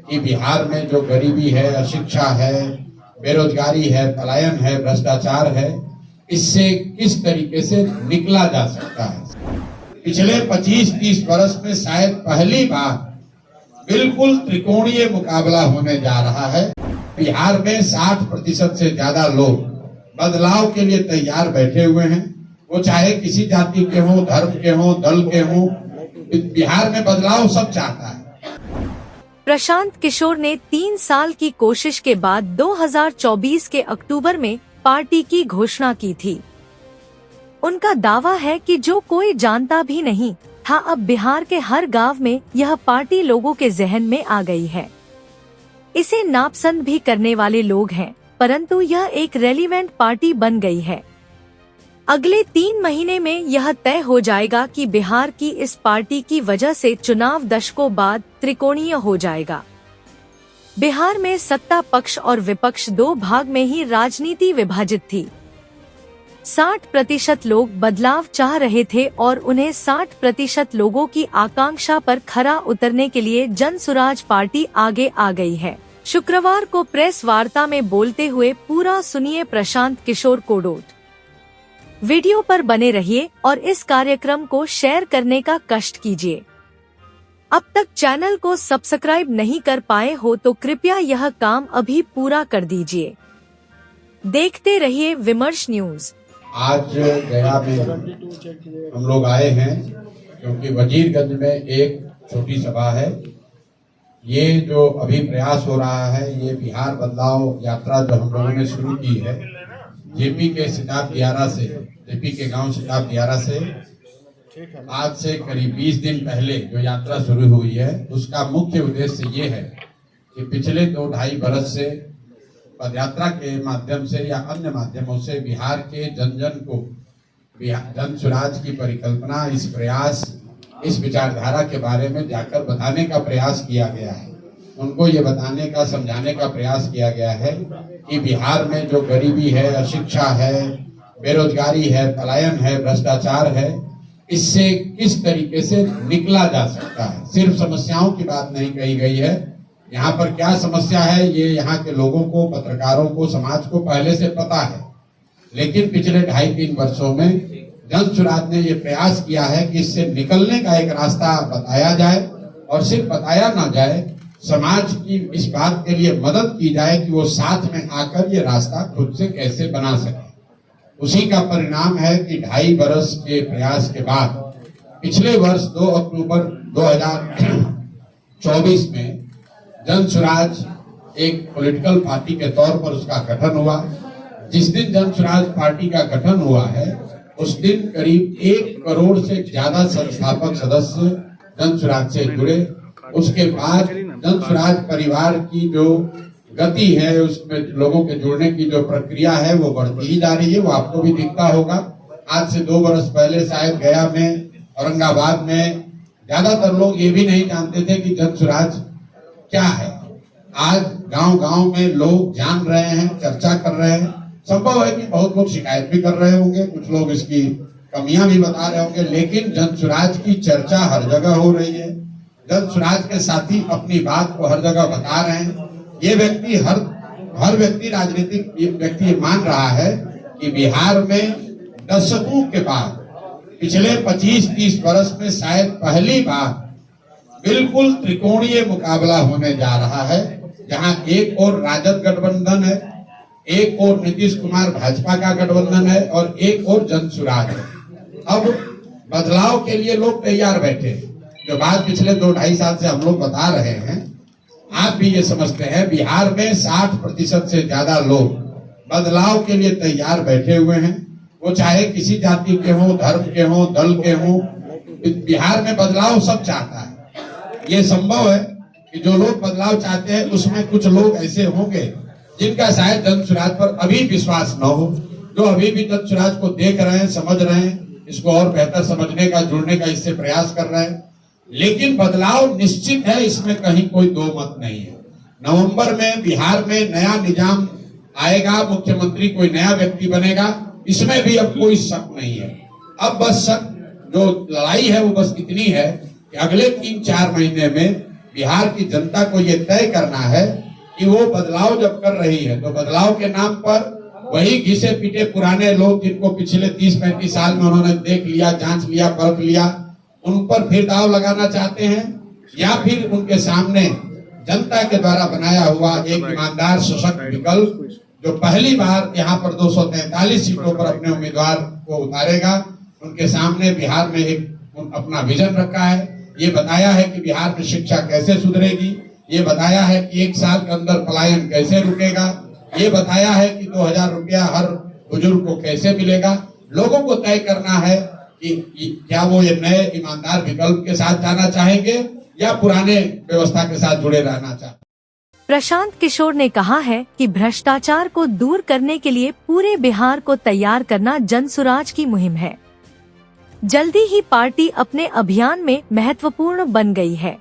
कि बिहार में जो गरीबी है, अशिक्षा है, बेरोजगारी है, पलायन है, भ्रष्टाचार है, इससे किस तरीके से निकला जा सकता है। पिछले 25-30 वर्ष में शायद पहली बार बिल्कुल त्रिकोणीय मुकाबला होने जा रहा है। बिहार में 60% से ज्यादा लोग बदलाव के लिए तैयार बैठे हुए हैं। वो चाहे किसी जाति के हों, धर्म के हों, दल के हों, बिहार में बदलाव सब चाहता है। प्रशांत किशोर ने 3 साल की कोशिश के बाद 2024 के अक्टूबर में पार्टी की घोषणा की थी। उनका दावा है कि जो कोई जानता भी नहीं था, अब बिहार के हर गांव में यह पार्टी लोगों के जहन में आ गई है। इसे नापसंद भी करने वाले लोग हैं, परंतु यह एक रेलिवेंट पार्टी बन गई है। अगले 3 महीने में यह तय हो जाएगा कि बिहार की इस पार्टी की वजह से चुनाव दशकों बाद त्रिकोणीय हो जाएगा। बिहार में सत्ता पक्ष और विपक्ष 2 भाग में ही राजनीति विभाजित थी। 60% लोग बदलाव चाह रहे थे और उन्हें 60% लोगों की आकांक्षा पर खरा उतरने के लिए जनसुराज पार्टी आगे आ गई है। शुक्रवार को प्रेस वार्ता में बोलते हुए पूरा सुनिए प्रशांत किशोर कोडोट। वीडियो पर बने रहिए और इस कार्यक्रम को शेयर करने का कष्ट कीजिए। अब तक चैनल को सब्सक्राइब नहीं कर पाए हो तो कृपया यह काम अभी पूरा कर दीजिए। देखते रहिए विमर्श न्यूज। आज गया में हम लोग आए हैं क्योंकि वजीरगंज में एक छोटी सभा है। ये जो अभी प्रयास हो रहा है, ये बिहार बदलाव यात्रा जो हम लोगों ने शुरू की है जेपी के सिताब दियारा से, जेपी के गांव सिताब दियारा से, आज से करीब 20 दिन पहले जो यात्रा शुरू हुई है, उसका मुख्य उद्देश्य ये है कि पिछले 2-2.5 बरस से पदयात्रा के माध्यम से या अन्य माध्यमों से बिहार के जन जन को जन स्वराज की परिकल्पना, इस प्रयास, इस विचारधारा के बारे में जाकर बताने का प्रयास किया गया है। उनको ये बताने का, समझाने का प्रयास किया गया है कि बिहार में जो गरीबी है, अशिक्षा है, बेरोजगारी है, पलायन है, भ्रष्टाचार है, इससे किस तरीके से निकला जा सकता है। सिर्फ समस्याओं की बात नहीं कही गई है। यहाँ पर क्या समस्या है ये यहाँ के लोगों को, पत्रकारों को, समाज को पहले से पता है, लेकिन पिछले 2.5-3 वर्षों में जनसुराज ने ये प्रयास किया है कि इससे निकलने का एक रास्ता बताया जाए, और सिर्फ बताया ना जाए, समाज की इस बात के लिए मदद की जाए कि वो साथ में आकर ये रास्ता खुद से कैसे बना सके। उसी का परिणाम है कि 2.5 बरस के प्रयास के बाद पिछले वर्ष 2 अक्टूबर 2024 में जनसुराज एक पॉलिटिकल पार्टी के तौर पर उसका गठन हुआ। जिस दिन जनसुराज पार्टी का गठन हुआ है, उस दिन करीब 1 करोड़ से ज्यादा संस्थापक सदस्य जनसुराज से जुड़े। उसके बाद जनसुराज परिवार की जो गति है, उसमें लोगों के जुड़ने की जो प्रक्रिया है वो बढ़ती ही जा रही है। वो आपको भी दिखता होगा। आज से 2 बरस पहले शायद गया में, औरंगाबाद में ज्यादातर लोग ये भी नहीं जानते थे कि जनसुराज क्या है। आज गांव-गांव में लोग जान रहे हैं, चर्चा कर रहे हैं। संभव है कि बहुत लोग शिकायत भी कर रहे होंगे, कुछ लोग इसकी कमियां भी बता रहे होंगे, लेकिन जनसुराज की चर्चा हर जगह हो रही है। जनसुराज के साथी अपनी बात को हर जगह बता रहे हैं। ये व्यक्ति, हर व्यक्ति, राजनीतिक व्यक्ति मान रहा है कि बिहार में दशकों के बाद पिछले 25-30 वर्ष में शायद पहली बार बिल्कुल त्रिकोणीय मुकाबला होने जा रहा है, जहां एक और राजद गठबंधन है, एक और नीतीश कुमार भाजपा का गठबंधन है और एक और जनसुराज है। अब बदलाव के लिए लोग तैयार बैठे हैं। जो बात पिछले 2-2.5 साल से हम लोग बता रहे हैं, आप भी ये समझते हैं, बिहार में 60% से ज्यादा लोग बदलाव के लिए तैयार बैठे हुए हैं। वो चाहे किसी जाति के हों, धर्म के हों, दल के हों, बिहार में बदलाव सब चाहता है। ये संभव है कि जो लोग बदलाव चाहते हैं उसमें कुछ लोग ऐसे होंगे जिनका शायद जनसुराज पर अभी विश्वास न हो, जो अभी भी जनसुराज को देख रहे हैं, समझ रहे हैं, इसको और बेहतर समझने का, जुड़ने का इससे प्रयास कर रहे हैं। लेकिन बदलाव निश्चित है, इसमें कहीं कोई दो मत नहीं है। नवंबर में बिहार में नया निजाम आएगा, मुख्यमंत्री कोई नया व्यक्ति बनेगा, इसमें भी अब कोई शक नहीं है। अब बस शक, जो लड़ाई है वो बस इतनी है कि अगले 3-4 महीने में बिहार की जनता को ये तय करना है कि वो बदलाव जब कर रही है तो बदलाव के नाम पर वही घिसे पीटे पुराने लोग जिनको पिछले 30-35 साल में उन्होंने देख लिया, जांच लिया, परख लिया, उन पर फिर दाव लगाना चाहते हैं, या फिर उनके सामने जनता के द्वारा बनाया हुआ एक ईमानदार सशक्त विकल्प जो पहली बार यहाँ पर 243 सीटों पर अपने उम्मीदवार को उतारेगा। उनके सामने बिहार में एक अपना विजन रखा है, ये बताया है कि बिहार में शिक्षा कैसे सुधरेगी, ये बताया है कि 1 साल के अंदर पलायन कैसे रुकेगा, ये बताया है कि 2000 रुपया हर बुजुर्ग को कैसे मिलेगा। लोगों को तय करना है कि क्या वो ये नए ईमानदार विकल्प के साथ जाना चाहेंगे या पुराने व्यवस्था के साथ जुड़े रहना चाहते। प्रशांत किशोर ने कहा है कि भ्रष्टाचार को दूर करने के लिए पूरे बिहार को तैयार करना जनसुराज की मुहिम है। जल्दी ही पार्टी अपने अभियान में महत्वपूर्ण बन गई है।